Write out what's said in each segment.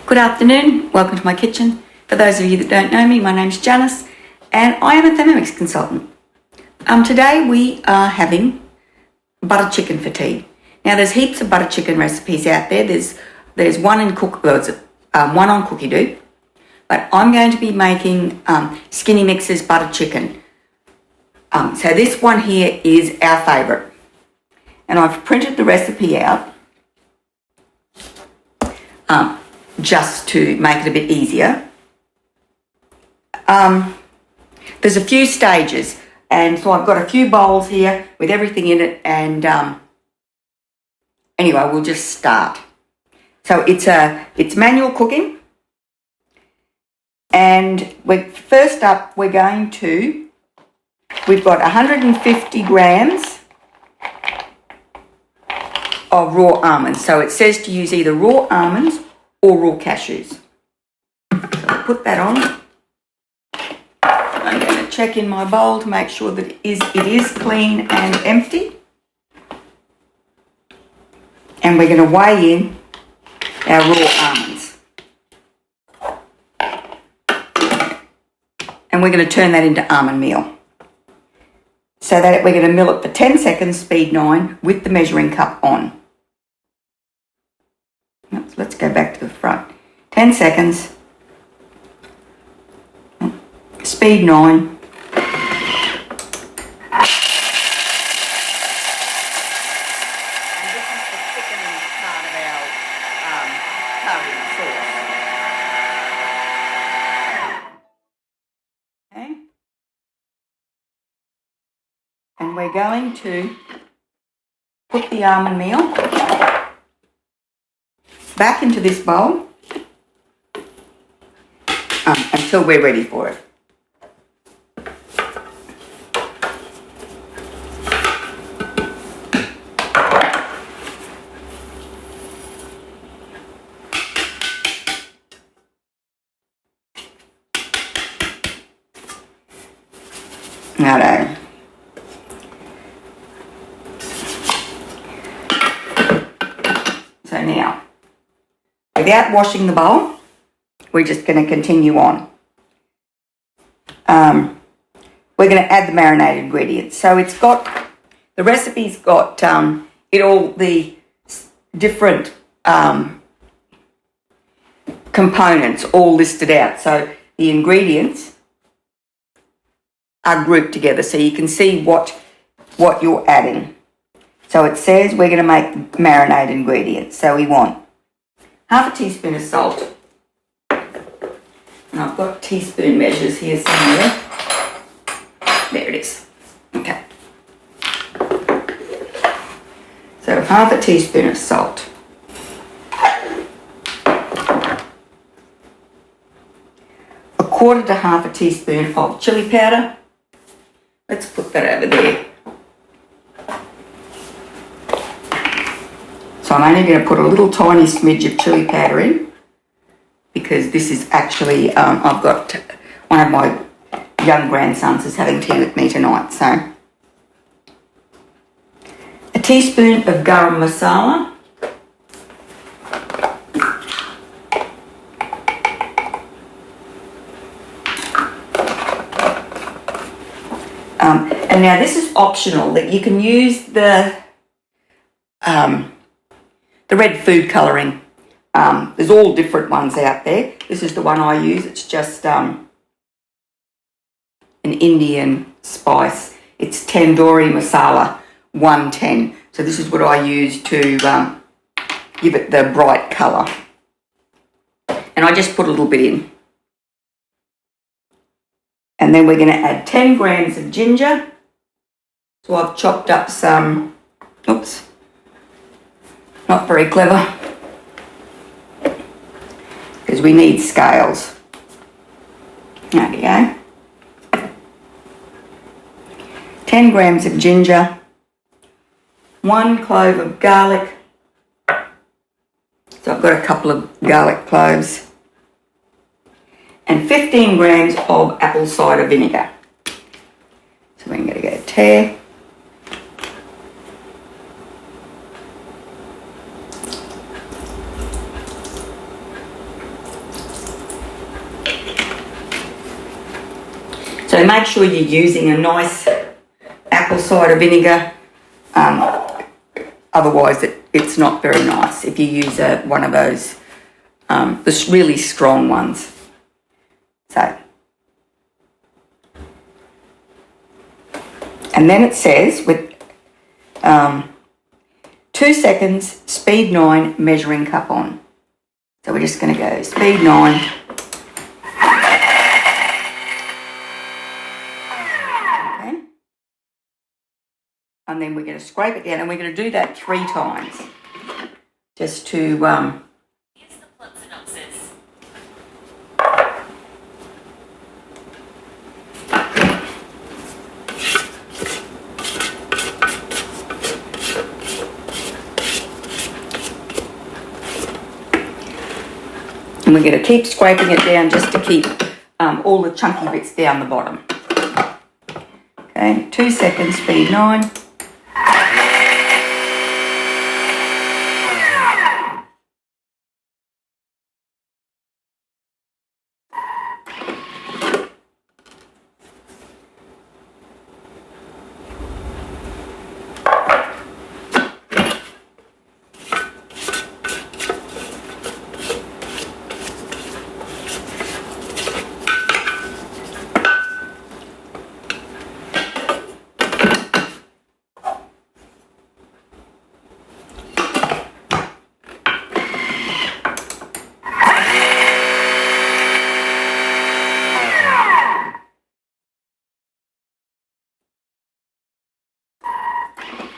Good afternoon, welcome to my kitchen. For those of you that don't know me, my name's Janice and I am a Thermomix consultant. Today we are having butter chicken for tea. Now there's heaps of butter chicken recipes out there. There's one on Cookie Dough, but I'm going to be making Skinnymixers butter chicken. So this one here is our favourite. And I've printed the recipe out just to make it a bit easier. There's a few stages, and so I've got a few bowls here with everything in it, and anyway, we'll just start. So it's manual cooking, and first up we've got 150 grams of raw almonds. So it says to use either raw almonds or raw cashews. So I'll put that on. I'm going to check in my bowl to make sure that it is clean and empty. And we're going to weigh in our raw almonds. And we're going to turn that into almond meal. So that we're going to mill it for 10 seconds, speed 9, with the measuring cup on. Let's go back to the front. 10 seconds, speed 9. And we're going to put the almond meal back into this bowl until we're ready for it. Righto. So now, without washing the bowl, we're just going to continue on. We're going to add the marinade ingredients. So the recipe's got all the different components all listed out. So the ingredients are grouped together so you can see what you're adding. So it says we're going to make marinade ingredients. So we want half a teaspoon of salt. And I've got teaspoon measures here somewhere. There it is. Okay. So half a teaspoon of salt. A quarter to half a teaspoon of chili powder. Let's put that over there. So I'm only going to put a little tiny smidge of chili powder in because this is actually, I've got one of my young grandsons is having tea with me tonight. So a teaspoon of garam masala. And now this is optional, that you can use the red food colouring. There's all different ones out there. This is the one I use. It's just an Indian spice. It's tandoori masala 110. So this is what I use to give it the bright colour. And I just put a little bit in. And then we're going to add 10 grams of ginger. So I've chopped up some, oops, not very clever, because we need scales. There we go. 10 grams of ginger, 1 clove of garlic. So I've got a couple of garlic cloves. And 15 grams of apple cider vinegar. So we're going to go tear. So make sure you're using a nice apple cider vinegar. Otherwise, it's not very nice if you use one of those, the really strong ones. So, and then it says with 2 seconds, speed 9, measuring cup on. So we're just going to go speed 9. And then we're going to scrape it down, and we're going to do that 3 times, just to Here's the plot synopsis. and we're going to keep scraping it down just to keep all the chunky bits down the bottom. Okay, 2 seconds, speed 9.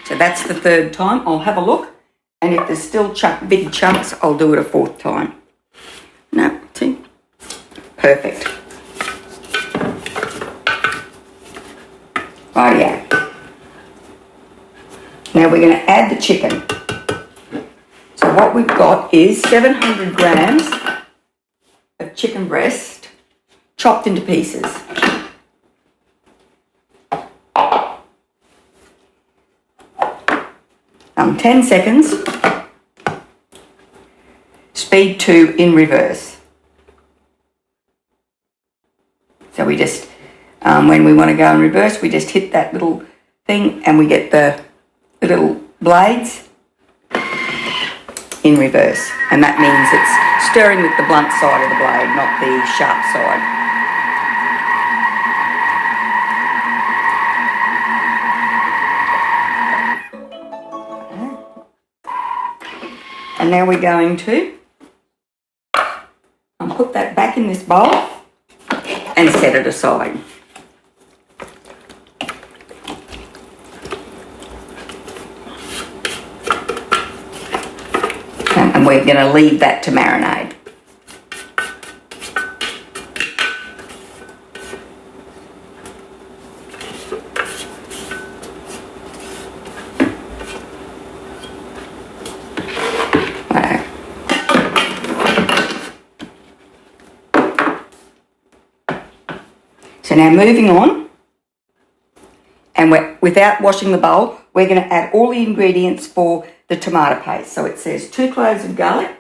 So that's the 3rd time. I'll have a look, and if there's still big chunks, I'll do it a 4th time. No, see? Perfect. Oh yeah. Now we're going to add the chicken. So what we've got is 700 grams of chicken breast chopped into pieces. 10 seconds, speed 2 in reverse. So we just, when we want to go in reverse, we just hit that little thing and we get the little blades in reverse. And that means it's stirring with the blunt side of the blade, not the sharp side. And now we're going to put that back in this bowl and set it aside. And we're going to leave that to marinate. So now moving on, and without washing the bowl, we're going to add all the ingredients for the tomato paste. So it says 2 cloves of garlic,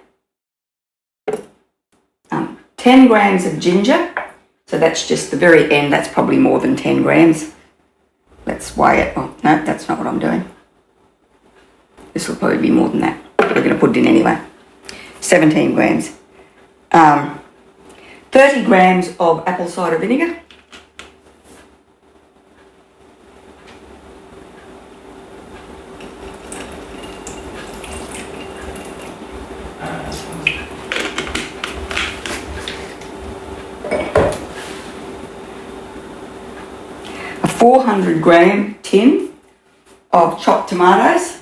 10 grams of ginger, so that's just the very end, that's probably more than 10 grams. Let's weigh it. Oh, no, that's not what I'm doing. This will probably be more than that. We're going to put it in anyway. 17 grams. 30 grams of apple cider vinegar. 400 gram tin of chopped tomatoes.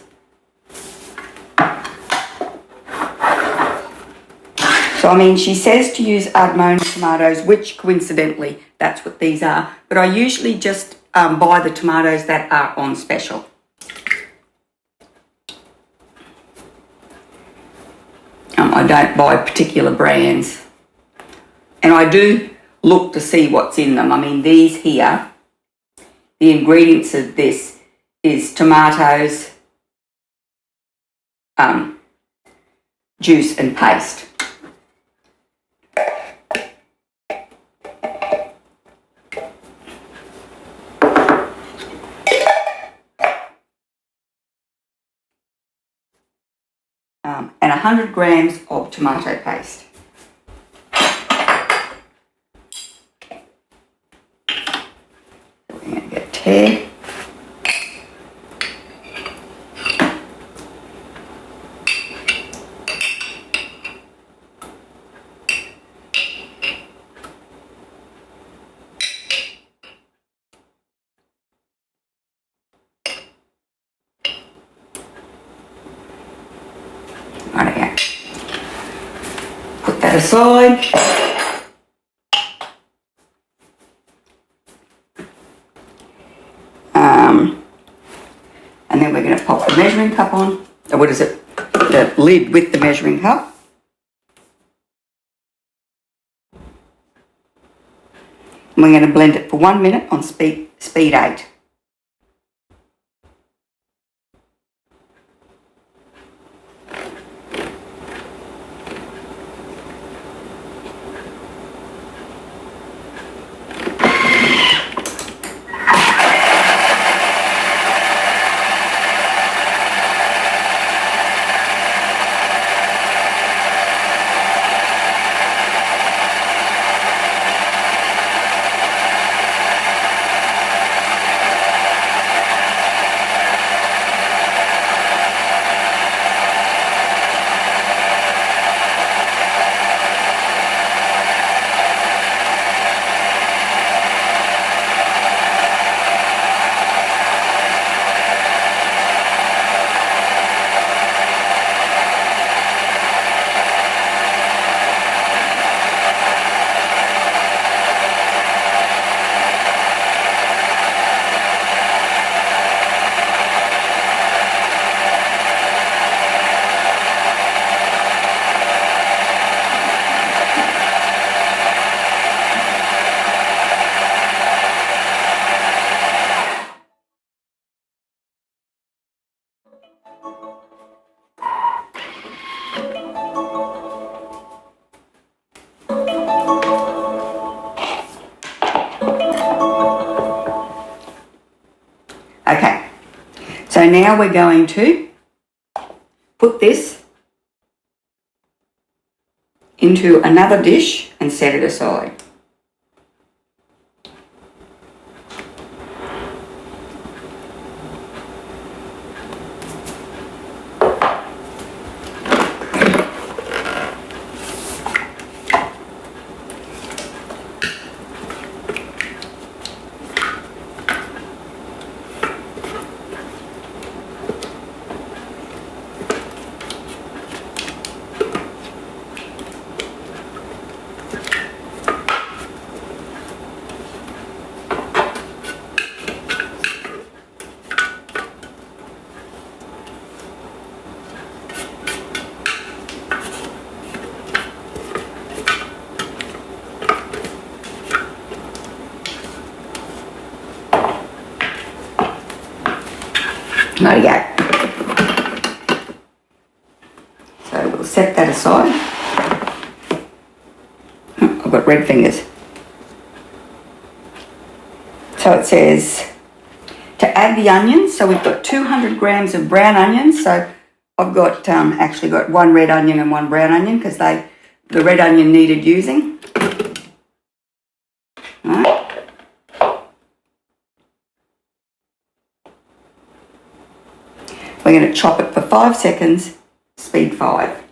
So I mean, she says to use Ardmona tomatoes, which coincidentally, that's what these are. But I usually just buy the tomatoes that are on special. I don't buy particular brands. And I do look to see what's in them. I mean, these here, the ingredients of this is tomatoes, juice and paste. 100 grams of tomato paste. We're going to get a tear. Right, put that aside. And then we're going to pop the measuring cup on. Or what is it? The lid with the measuring cup. And we're going to blend it for 1 minute on speed 8. Okay, so now we're going to put this into another dish and set it aside. There you go. So we'll set that aside. I've got red fingers. So it says to add the onions. So we've got 200 grams of brown onions. So I've got actually got 1 red onion and 1 brown onion because the red onion needed using. All right. We're going to chop it for 5 seconds, speed 5.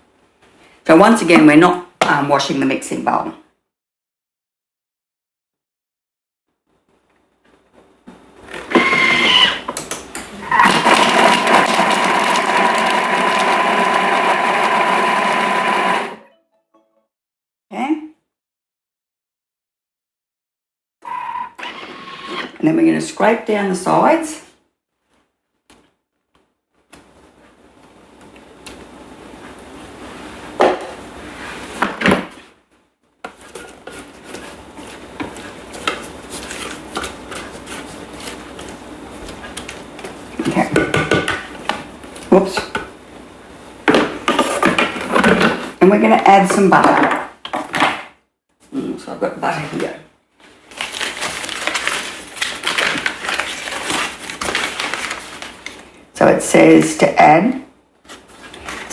So once again, we're not washing the mixing bowl. Okay. And then we're going to scrape down the sides. Whoops. And we're going to add some butter. So I've got butter here. So it says to add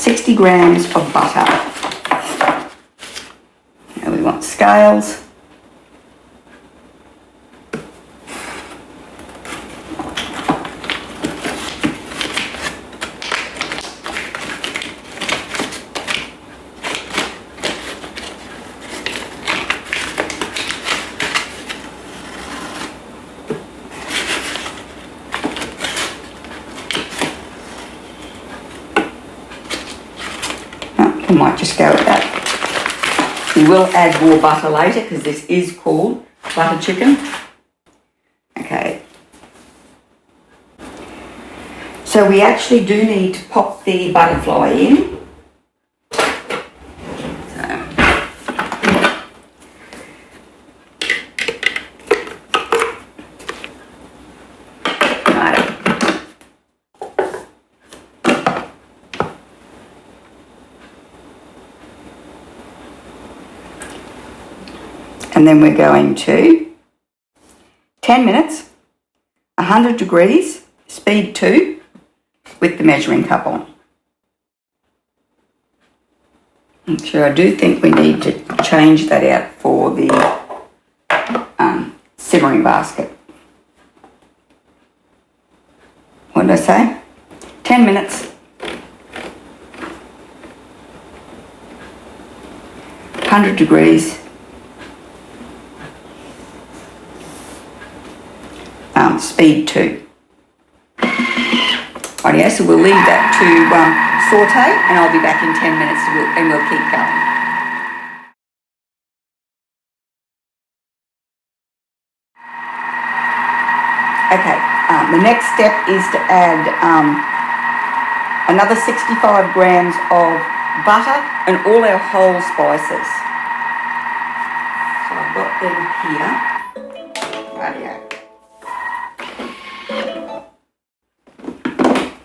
60 grams of butter. Now we want scales. We might just go with that. We will add more butter later because this is called butter chicken. Okay. So we actually do need to pop the butterfly in. And then we're going to 10 minutes, 100 degrees, speed 2, with the measuring cup on. Actually, I do think we need to change that out for the simmering basket. What did I say? 10 minutes. 100 degrees. Speed 2. Rightio, so we'll leave that to saute, and I'll be back in 10 minutes and we'll keep going. Okay, the next step is to add another 65 grams of butter and all our whole spices. So I've got them here. Rightio.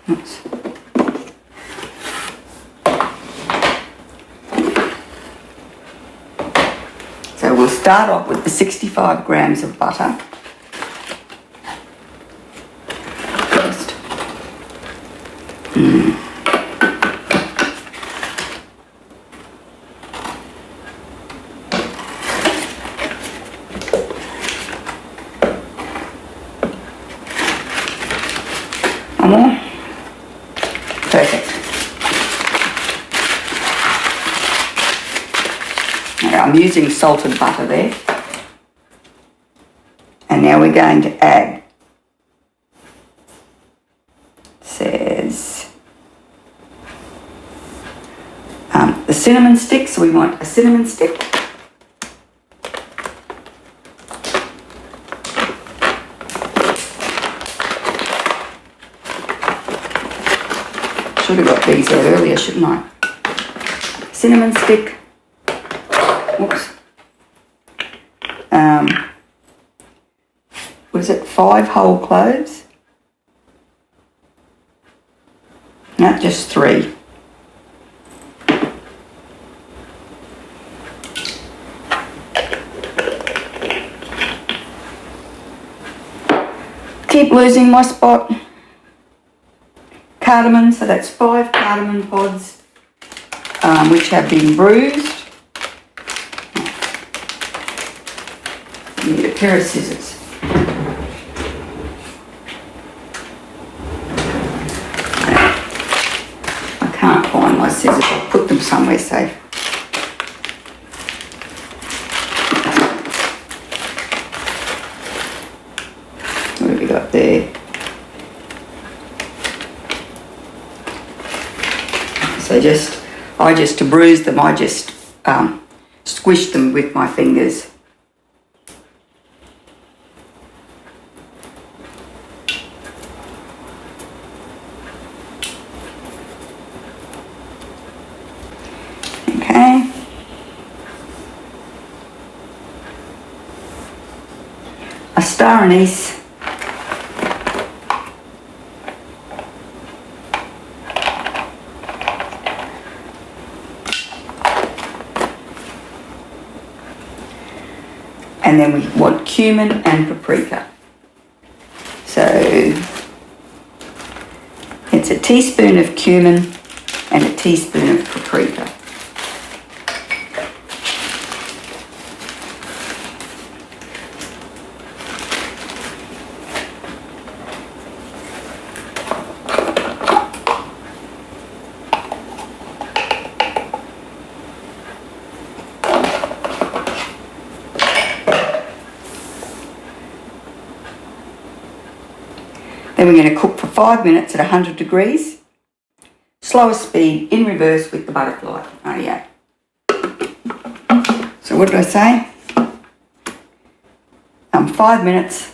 Oops. So we'll start off with the 65 grams of butter. First. One more. Perfect. Okay, I'm using salted butter there. And now we're going to add, says, the cinnamon stick. So we want a cinnamon stick. Should have got these out earlier, shouldn't I? Cinnamon stick. Whoops. What is it? 5 whole cloves? No, just 3. Keep losing my spot. Cardamom, so that's 5 cardamom pods, which have been bruised. Need a pair of scissors. I can't find my scissors. I'll put them somewhere safe. What have we got there? So to bruise them, I just squish them with my fingers. Okay. A star anise. And then we want cumin and paprika. So it's a teaspoon of cumin and a teaspoon of paprika. Then we're going to cook for 5 minutes at 100 degrees, slower speed, in reverse with the butterfly. Rightio. So what did I say? 5 minutes.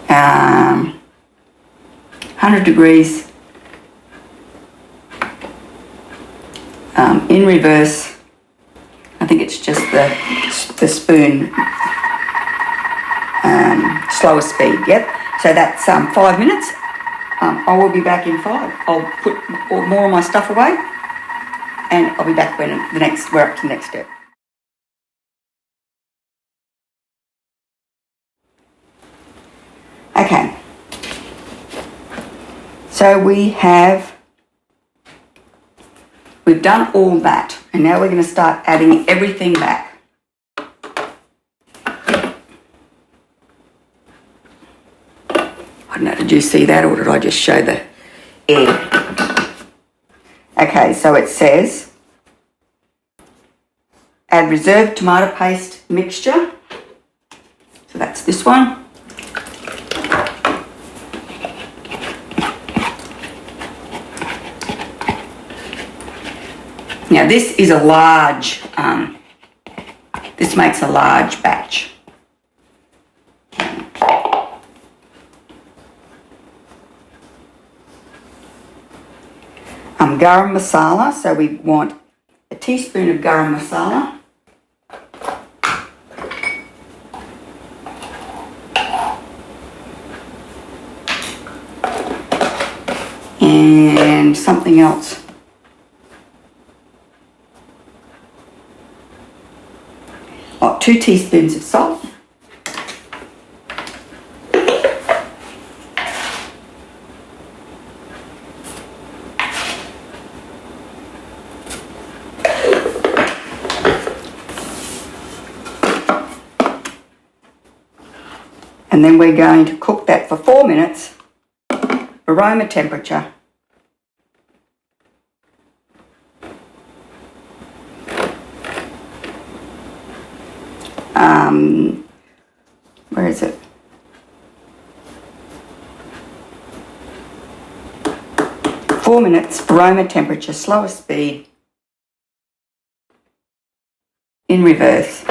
Um, 100 degrees. In reverse. I think it's just the spoon, slower speed, yep. So that's 5 minutes. I will be back in 5. I'll put more of my stuff away and I'll be back when we're up to the next step. Okay. So we've done all that, and now we're going to start adding everything back. I don't know, did you see that, or did I just show the air? Okay, so it says, add reserved tomato paste mixture. So that's this one. Now this is a large, this makes a large batch. Garam masala, so we want a teaspoon of garam masala. And something else. Oh, 2 teaspoons of salt. And then we're going to cook that for 4 minutes, aroma temperature. Where is it? Four minutes, aroma temperature, slower speed, in reverse.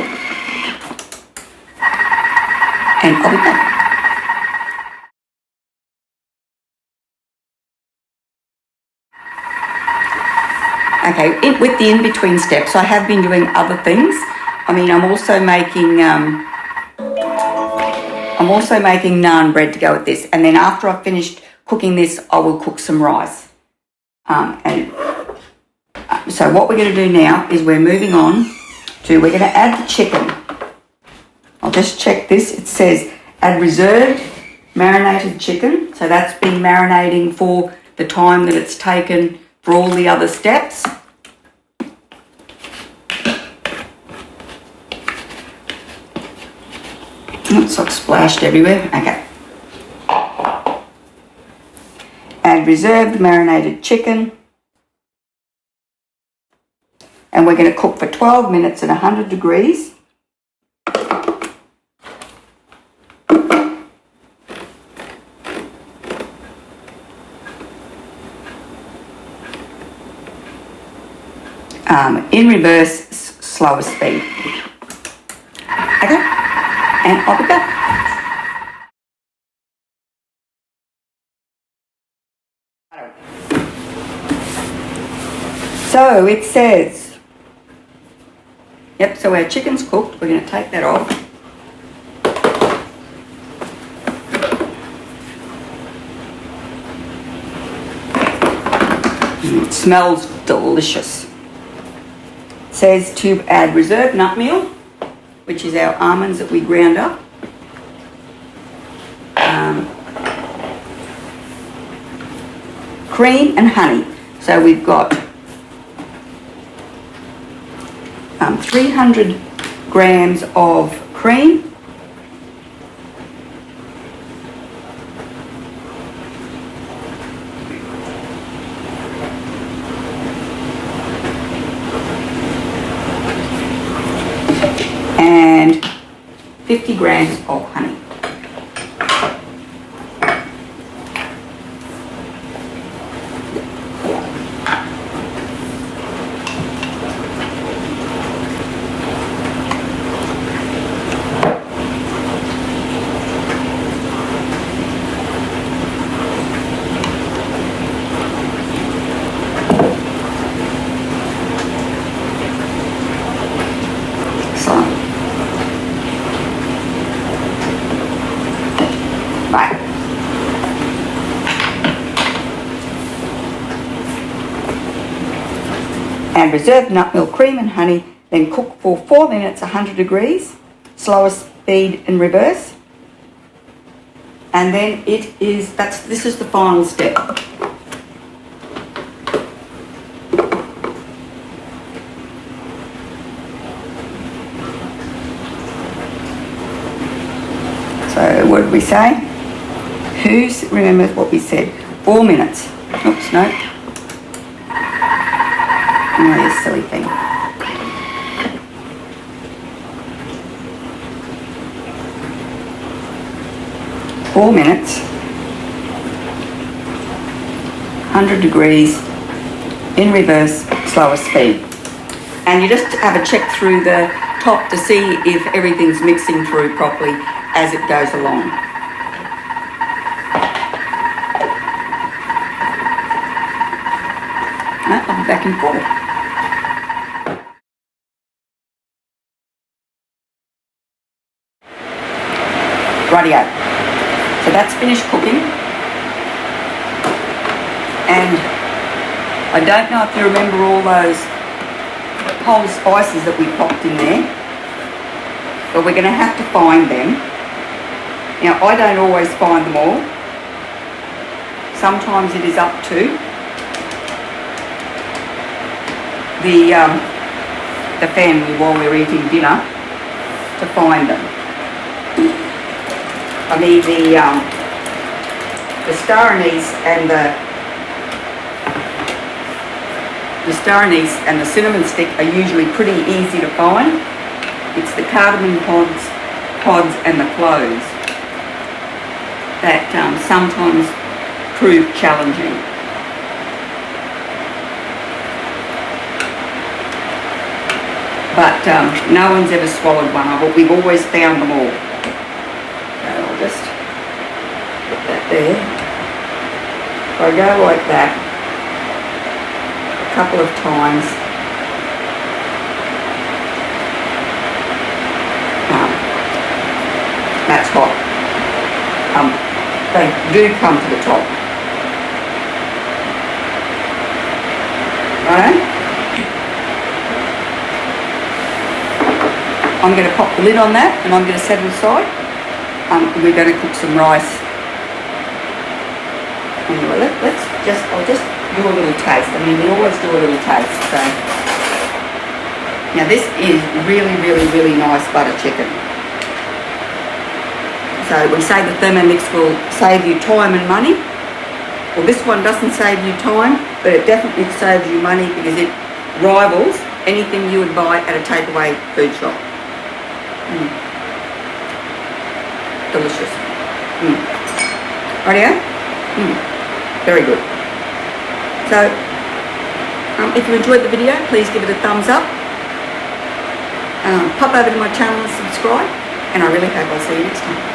And I'll be back. Okay, with the in-between steps, I have been doing other things. I mean, I'm also making naan bread to go with this. And then after I've finished cooking this, I will cook some rice. So what we're going to do now is we're moving on to, we're going to add the chicken. I'll just check this. It says add reserved marinated chicken. So that's been marinating for the time that it's taken for all the other steps. It's like splashed everywhere. Okay. Add reserved marinated chicken. And we're going to cook for 12 minutes at 100 degrees. In reverse, slower speed. Okay, and I'll be back. So it says, yep, so our chicken's cooked. We're going to take that off. It smells delicious. It says to add reserved nut meal, which is our almonds that we ground up. cream and honey. So we've got 300 grams of cream, and 50 grams of honey. Right. And reserve nut milk, cream and honey, then cook for 4 minutes, 100 degrees, slower speed in reverse. And then this is the final step. So what did we say? Who remembers what we said? 4 minutes. Oops, no. Oh, you silly thing. Four minutes. 100 degrees in reverse, slower speed. And you just have a check through the top to see if everything's mixing through properly as it goes along. I'll be back and forth. Rightio. So that's finished cooking. And I don't know if you remember all those whole spices that we popped in there, but we're going to have to find them. Now, I don't always find them all. Sometimes it is up to the family while we're eating dinner to find them. I need the star anise and the cinnamon stick are usually pretty easy to find. It's the cardamom pods and the cloves that sometimes prove challenging. But no one's ever swallowed one of it. We've always found them all. So I'll just put that there. If I go like that a couple of times, that's hot. They do come to the top. Right? I'm going to pop the lid on that and I'm going to set it aside. We're going to cook some rice. Anyway, I'll just do a little taste. I mean, we always do a little taste. So now this is really, really, really nice butter chicken. So we say the Thermomix will save you time and money. Well, this one doesn't save you time, but it definitely saves you money because it rivals anything you would buy at a takeaway food shop. Delicious. Rightio? Very good. So, if you enjoyed the video, please give it a thumbs up. Pop over to my channel and subscribe. And I really hope I'll see you next time.